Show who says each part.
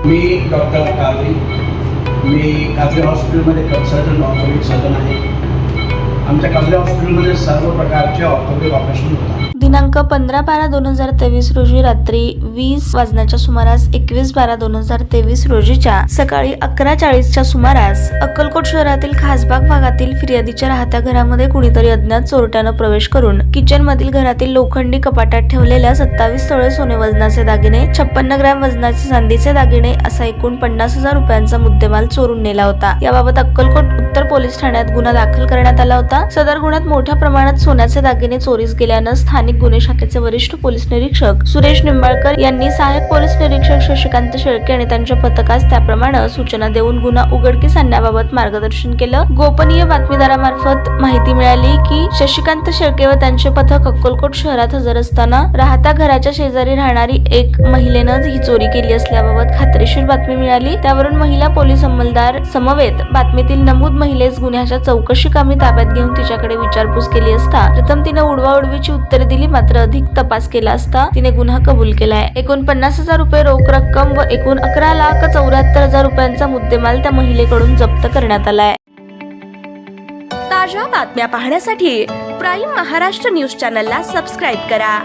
Speaker 1: मी doctor Qadri, मी कादरी हॉस्पिटलमध्ये consultant orthopaedic surgeon आहे. आमच्या कादरी हॉस्पिटलमध्ये सर्व प्रकारचे ऑर्थोपेडिक ऑपरेशन होतात.
Speaker 2: दिनांक 15/12/2023 रोजी रात्री 20 वाजण्याच्या सुमारास 21/12/2023 रोजीच्या सकाळी 11:40च्या सुमारास अक्कलकोट शहरातील खासबाग भागातील फिर्यादीच्या राहत्या घरामध्ये कुणीतरी अज्ञात चोरट्यानं प्रवेश करून किचन मधील घरातील लोखंडी कपाटात ठेवलेल्या 27 तोळे सोने वजनाचे दागिने, 56 ग्रॅम वजनाचे चांदीचे दागिने असा एकूण 50,000 रुपयांचा मुद्देमाल चोरून नेला होता. याबाबत अक्कलकोट उत्तर पोलीस ठाण्यात गुन्हा दाखल करण्यात आला होता. सदर गुन्ह्यात मोठ्या प्रमाणात सोन्याचे दागिने चोरीस गेल्यानं स्थानिक गुन्हे शाखेचे वरिष्ठ पोलीस निरीक्षक सुरेश निंबाळकर यांनी सहाय्यक पोलीस निरीक्षक शशिकांत शेळके आणि त्यांच्या पथकास त्याप्रमाणे सूचना देऊन गुन्हा उघडकीस आणण्याबाबत मार्गदर्शन केलं. गोपनीय बातमीदारामार्फत माहिती मिळाली की शशिकांत शेळके व त्यांचे पथक अक्कलकोट शहरात हजर असताना राहत्या घराच्या शेजारी राहणारी एक महिलेनं ही चोरी केली असल्याबाबत खात्रीशीर बातमी मिळाली. त्यावरून महिला पोलीस अंमलदार समवेत बातमीतील नमूद महिलेस गुन्ह्याच्या चौकशी कामी ताब्यात घेऊन तिच्याकडे विचारपूस केली असता प्रथम तिने उडवाउडवीची उत्तरे दिली, मात्र अधिक तपास केला असता तिने गुन्हा कबूल केलाय. एकूण 50,000 रुपये रोख रक्कम व एकूण 11,74,000 रुपयांचा मुद्देमाल त्या महिलेकडून जप्त करण्यात आलाय.
Speaker 3: ताज्या बातम्या पाहण्यासाठी प्राईम महाराष्ट्र न्यूज चॅनलला सबस्क्राईब करा.